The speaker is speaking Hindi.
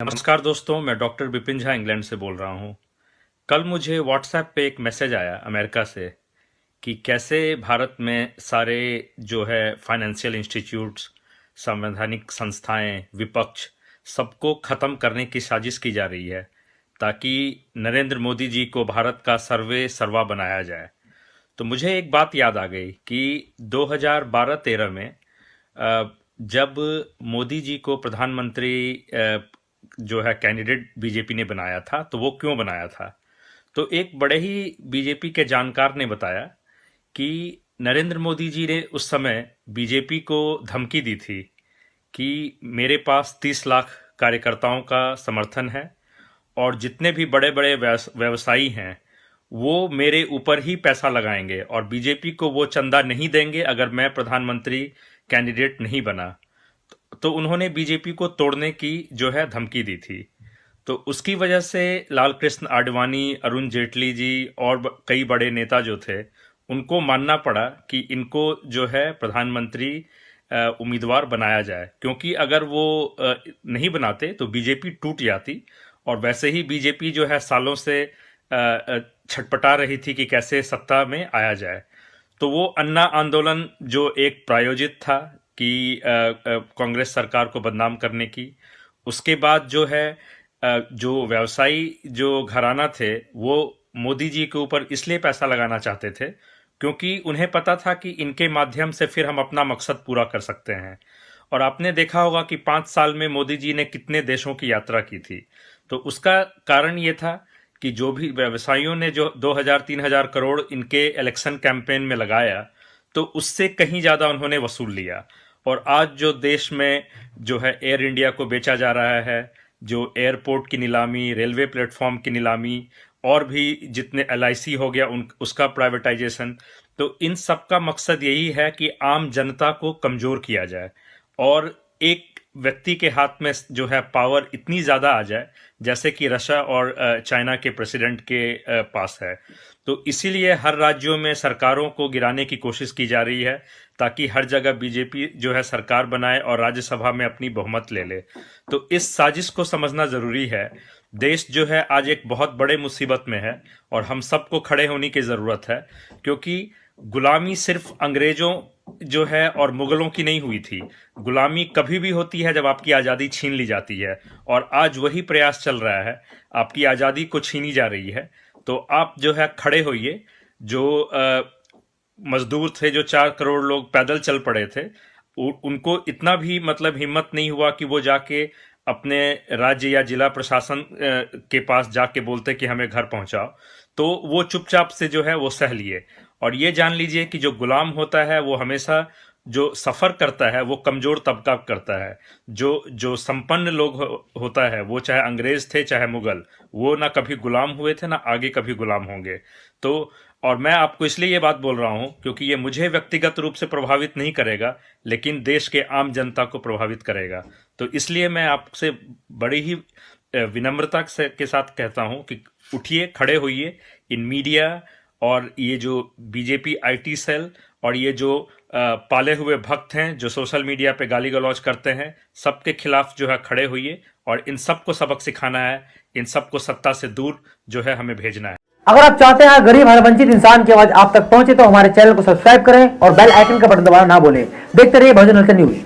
नमस्कार दोस्तों, मैं डॉक्टर विपिन झा इंग्लैंड से बोल रहा हूँ। कल मुझे व्हाट्सएप पे एक मैसेज आया अमेरिका से कि कैसे भारत में सारे जो है फाइनेंशियल इंस्टीट्यूट्स, संवैधानिक संस्थाएं, विपक्ष सबको ख़त्म करने की साजिश की जा रही है ताकि नरेंद्र मोदी जी को भारत का सर्वे सर्वा बनाया जाए। तो मुझे एक बात याद आ गई कि 2012-13 में जब मोदी जी को प्रधानमंत्री जो है कैंडिडेट बीजेपी ने बनाया था, तो वो क्यों बनाया था। तो एक बड़े ही बीजेपी के जानकार ने बताया कि नरेंद्र मोदी जी ने उस समय बीजेपी को धमकी दी थी कि मेरे पास 30 लाख कार्यकर्ताओं का समर्थन है और जितने भी बड़े बड़े व्यवसायी हैं वो मेरे ऊपर ही पैसा लगाएंगे और बीजेपी को वो चंदा नहीं देंगे अगर मैं प्रधानमंत्री कैंडिडेट नहीं बना। तो उन्होंने बीजेपी को तोड़ने की जो है धमकी दी थी। तो उसकी वजह से लाल कृष्ण आडवाणी, अरुण जेटली जी और कई बड़े नेता जो थे उनको मानना पड़ा कि इनको जो है प्रधानमंत्री उम्मीदवार बनाया जाए, क्योंकि अगर वो नहीं बनाते तो बीजेपी टूट जाती। और वैसे ही बीजेपी जो है सालों से छटपटा रही थी कि कैसे सत्ता में आया जाए। तो वो अन्ना आंदोलन जो एक प्रायोजित था कि कांग्रेस सरकार को बदनाम करने की, उसके बाद जो है जो व्यवसायी जो घराना थे वो मोदी जी के ऊपर इसलिए पैसा लगाना चाहते थे क्योंकि उन्हें पता था कि इनके माध्यम से फिर हम अपना मकसद पूरा कर सकते हैं। और आपने देखा होगा कि 5 साल में मोदी जी ने कितने देशों की यात्रा की थी। तो उसका कारण ये था कि जो भी व्यवसायियों ने जो 2000-3000 करोड़ इनके इलेक्शन कैंपेन में लगाया, तो उससे कहीं ज़्यादा उन्होंने वसूल लिया। और आज जो देश में जो है एयर इंडिया को बेचा जा रहा है, जो एयरपोर्ट की नीलामी, रेलवे प्लेटफॉर्म की नीलामी और भी जितने LIC हो गया उसका प्राइवेटाइजेशन, तो इन सब का मकसद यही है कि आम जनता को कमज़ोर किया जाए और एक व्यक्ति के हाथ में जो है पावर इतनी ज़्यादा आ जाए जैसे कि रशिया और चाइना के प्रेसिडेंट के पास है। तो इसीलिए हर राज्यों में सरकारों को गिराने की कोशिश की जा रही है ताकि हर जगह बीजेपी जो है सरकार बनाए और राज्यसभा में अपनी बहुमत ले ले। तो इस साजिश को समझना ज़रूरी है। देश जो है आज एक बहुत बड़े मुसीबत में है और हम सबको खड़े होने की ज़रूरत है, क्योंकि गुलामी सिर्फ अंग्रेज़ों जो है और मुगलों की नहीं हुई थी। गुलामी कभी भी होती है जब आपकी आज़ादी छीन ली जाती है, और आज वही प्रयास चल रहा है, आपकी आज़ादी को छीनी जा रही है। तो आप जो है खड़े होइए। जो मजदूर थे, जो 4 करोड़ लोग पैदल चल पड़े थे, उनको इतना भी मतलब हिम्मत नहीं हुआ कि वो जाके अपने राज्य या जिला प्रशासन के पास जाके बोलते कि हमें घर पहुंचाओ। तो वो चुपचाप से जो है वो सह लिए। और ये जान लीजिए कि जो गुलाम होता है वो हमेशा जो सफ़र करता है वो कमज़ोर तबका करता है। जो संपन्न लोग होता है, वो चाहे अंग्रेज़ थे चाहे मुग़ल, वो ना कभी गुलाम हुए थे ना आगे कभी गुलाम होंगे। तो और मैं आपको इसलिए ये बात बोल रहा हूँ क्योंकि ये मुझे व्यक्तिगत रूप से प्रभावित नहीं करेगा, लेकिन देश के आम जनता को प्रभावित करेगा। तो इसलिए मैं आपसे बड़ी ही विनम्रता के साथ कहता हूँ कि उठिए, खड़े होइए। इन मीडिया और ये जो बीजेपी IT सेल और ये जो पाले हुए भक्त हैं जो सोशल मीडिया पे गाली गलौज करते हैं, सबके खिलाफ जो है खड़े होइए और इन सबको सबक सिखाना है। इन सबको सत्ता से दूर जो है हमें भेजना है। अगर आप चाहते हैं गरीब हर वंचित इंसान की आवाज आप तक पहुंचे तो हमारे चैनल को सब्सक्राइब करें और बेल आइकन का बटन दबाना ना भूलें। देखते रहिए बहुजन न्यूज।